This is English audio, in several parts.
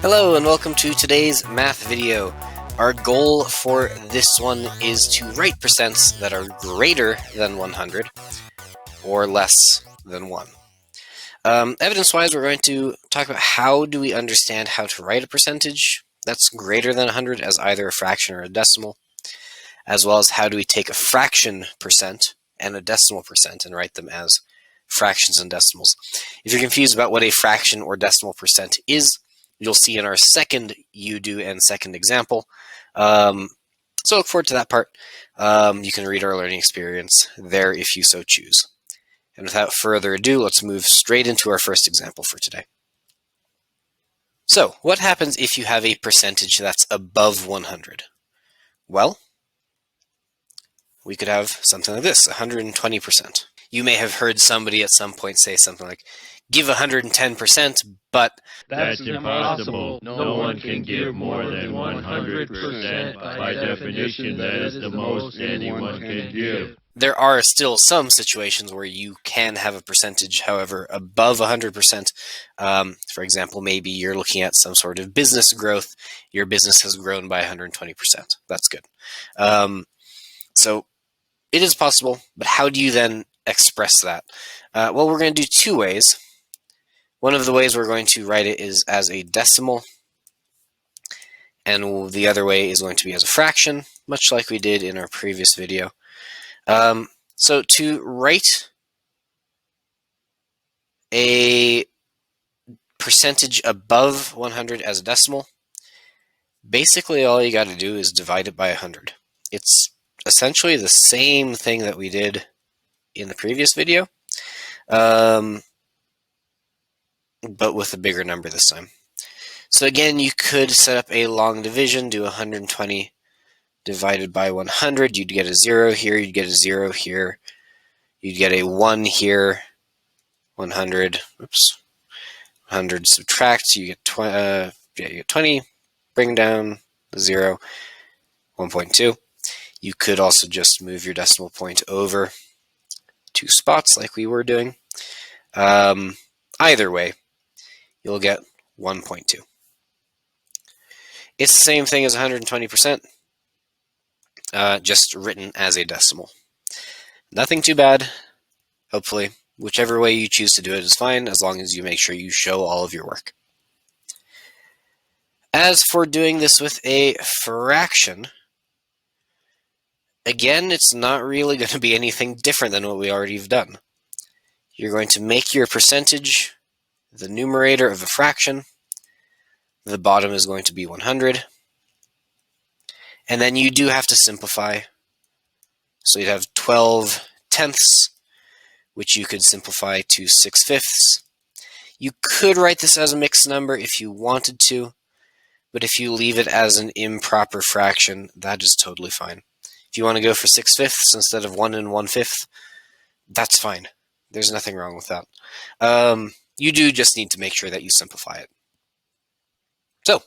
Hello and welcome to today's math video. Our goal for this one is to write percents that are greater than 100 or less than 1. Evidence-wise, we're going to talk about how do we understand how to write a percentage that's greater than 100 as either a fraction or a decimal, as well as how do we take a fraction percent and a decimal percent and write them as fractions and decimals. If you're confused about what a fraction or decimal percent is, you'll see in our second you-do and second example. So look forward to that part. You can read our learning experience there if you so choose. And without further ado, let's move straight into our first example for today. So, what happens if you have a percentage that's above 100? Well, we could have something like this, 120%. You may have heard somebody at some point say something like, give 110%, but that's impossible. No one can give more than 100%. By definition, that is the most anyone can give. There are still some situations where you can have a percentage, however, above 100%. For example, maybe you're looking at some sort of business growth. Your business has grown by 120%. That's good. So it is possible, but how do you then express that? Well, we're going to do two ways. One of the ways we're going to write it is as a decimal, and the other way is going to be as a fraction, much like we did in our previous video. So to write a percentage above 100 as a decimal, basically all you got to do is divide it by 100. It's essentially the same thing that we did in the previous video, but with a bigger number this time. So again, you could set up a long division, do 120 divided by 100. You'd get a 0 here, you'd get a 0 here, you'd get a 1 here, 100, 100 subtract, you get 20, bring down the 0, 1.2. You could also just move your decimal point over 2 spots like we were doing. Either way, you'll get 1.2. It's the same thing as 120%, just written as a decimal. Nothing too bad, hopefully. Whichever way you choose to do it is fine, as long as you make sure you show all of your work. As for doing this with a fraction, again, it's not really going to be anything different than what we already have done. You're going to make your percentage the numerator of a fraction. The bottom is going to be 100. And then you do have to simplify. So you'd have 12 tenths, which you could simplify to 6/5. You could write this as a mixed number if you wanted to, but if you leave it as an improper fraction, that is totally fine. If you want to go for 6/5 instead of 1 1/5, that's fine. There's nothing wrong with that. You do just need to make sure that you simplify it. So,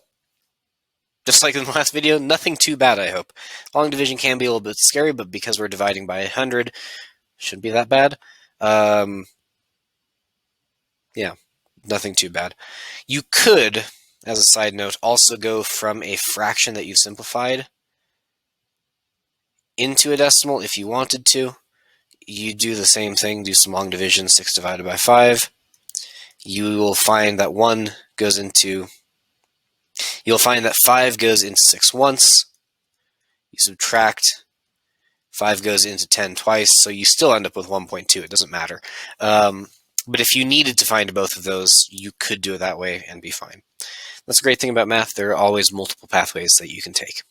just like in the last video, nothing too bad, I hope. Long division can be a little bit scary, but because we're dividing by 100, shouldn't be that bad. Yeah, nothing too bad. You could, as a side note, also go from a fraction that you've simplified into a decimal if you wanted to. You do the same thing, do some long division, 6 divided by 5. You will find that 5 goes into 6 once. You subtract, 5 goes into 10 twice, so you still end up with 1.2. It doesn't matter. But if you needed to find both of those, you could do it that way and be fine. That's a great thing about math. There are always multiple pathways that you can take.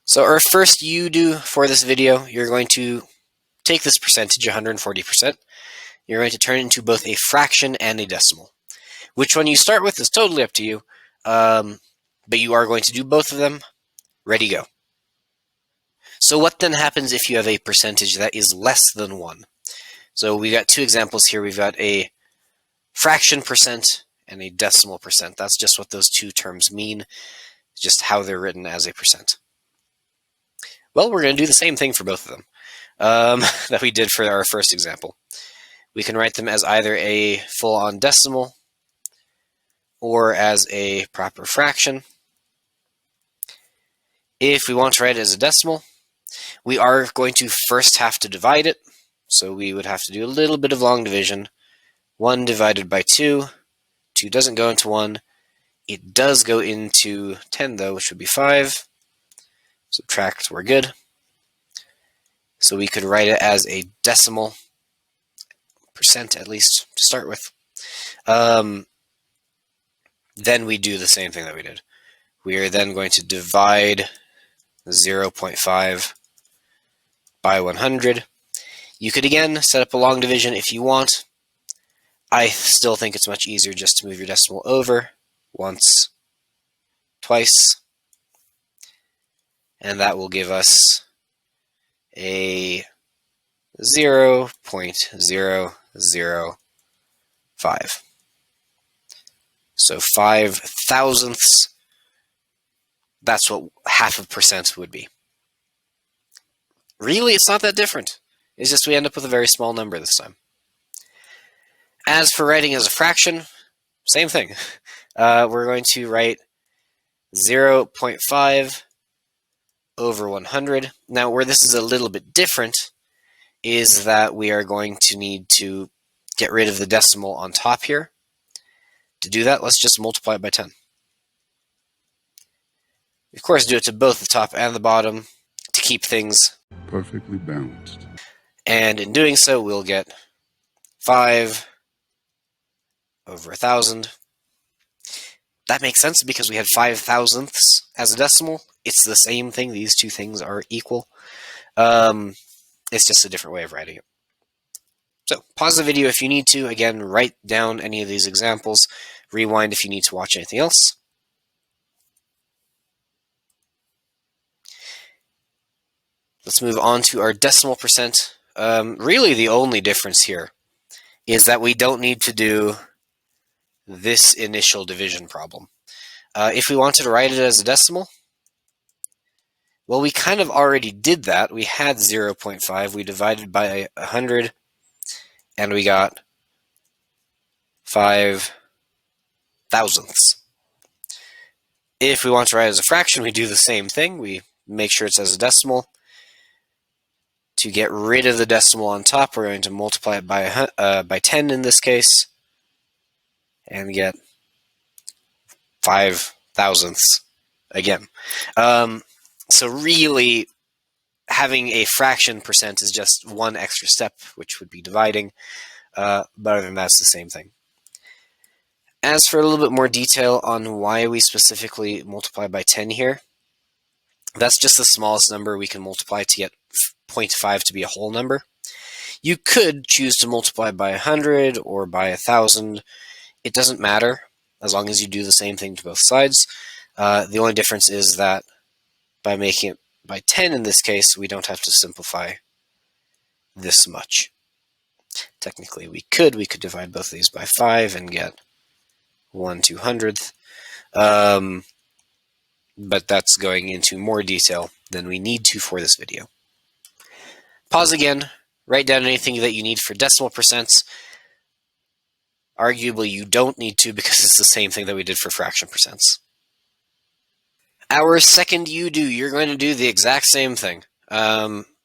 So our first you-do for this video, you're going to take this percentage, 140%. You're going to turn it into both a fraction and a decimal. Which one you start with is totally up to you, but you are going to do both of them. Ready, go. So what then happens if you have a percentage that is less than 1? So we've got two examples here. We've got a fraction percent and a decimal percent. That's just what those two terms mean, just how they're written as a percent. Well, we're going to do the same thing for both of them that we did for our first example. We can write them as either a full-on decimal or as a proper fraction. If we want to write it as a decimal, we are going to first have to divide it. So we would have to do a little bit of long division. 1 divided by 2. 2 doesn't go into 1. It does go into 10, though, which would be 5. Subtract, we're good. So we could write it as a decimal percent, at least, to start with. Then we do the same thing that we did. We are then going to divide 0.5 by 100. You could, again, set up a long division if you want. I still think it's much easier just to move your decimal over once, twice, and that will give us a 0.005. So 5 thousandths, that's what half a percent would be. Really, it's not that different. It's just we end up with a very small number this time. As for writing as a fraction, same thing. We're going to write 0.5 over 100. Now, where this is a little bit different is that we are going to need to get rid of the decimal on top here. To do that, let's just multiply it by 10. Of course, do it to both the top and the bottom to keep things perfectly balanced. And in doing so, we'll get 5 over 1,000. That makes sense because we had 5 thousandths as a decimal. It's the same thing. These two things are equal. It's just a different way of writing it. So pause the video if you need to. Again, write down any of these examples. Rewind if you need to watch anything else. Let's move on to our decimal percent. Really, the only difference here is that we don't need to do this initial division problem. If we wanted to write it as a decimal, well, we kind of already did that. We had 0.5. We divided by 100, and we got 5 thousandths. If we want to write it as a fraction, we do the same thing. We make sure it's as a decimal. To get rid of the decimal on top, we're going to multiply it by 10 in this case, and get 5 thousandths again. So really, having a fraction percent is just one extra step, which would be dividing. But other than that, it's the same thing. As for a little bit more detail on why we specifically multiply by 10 here, that's just the smallest number we can multiply to get 0.5 to be a whole number. You could choose to multiply by 100 or by 1,000. It doesn't matter as long as you do the same thing to both sides. The only difference is that by making it by 10 in this case, we don't have to simplify this much. Technically, we could divide both of these by 5 and get 1/200th. But that's going into more detail than we need to for this video. Pause again, write down anything that you need for decimal percents. Arguably, you don't need to because it's the same thing that we did for fraction percents. Our second you do, you're going to do the exact same thing.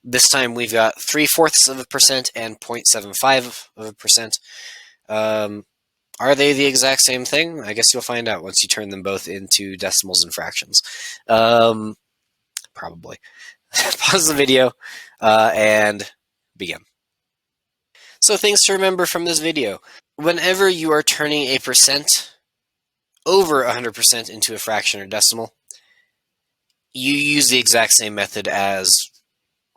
This time we've got 0.75% and 0.75%. Are they the exact same thing? I guess you'll find out once you turn them both into decimals and fractions. Probably. Pause the video and begin. So things to remember from this video. Whenever you are turning a percent over 100% into a fraction or decimal, you use the exact same method as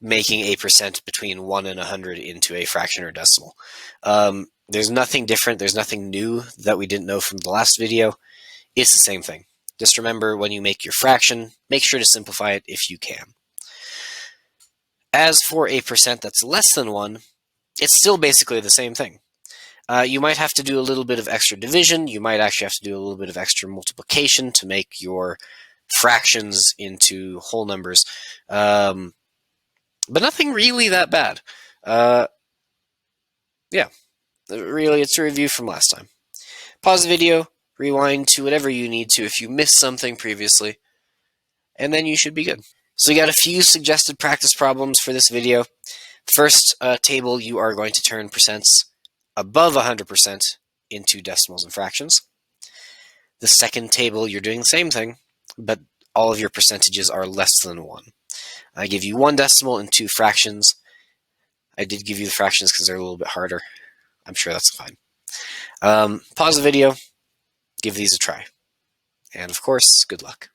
making a percent between 1 and 100 into a fraction or decimal. There's nothing different. There's nothing new that we didn't know from the last video. It's the same thing. Just remember, when you make your fraction, make sure to simplify it if you can. As for a percent that's less than 1, it's still basically the same thing. You might have to do a little bit of extra division. You might actually have to do a little bit of extra multiplication to make your fractions into whole numbers. But nothing really that bad. Yeah, really, it's a review from last time. Pause the video, rewind to whatever you need to if you missed something previously, and then you should be good. So you got a few suggested practice problems for this video. First table, you are going to turn percents above 100% into decimals and fractions. The second table, you're doing the same thing, but all of your percentages are less than 1. I give you 1 decimal and 2 fractions. I did give you the fractions because they're a little bit harder. I'm sure that's fine. Pause the video, give these a try. And of course, good luck.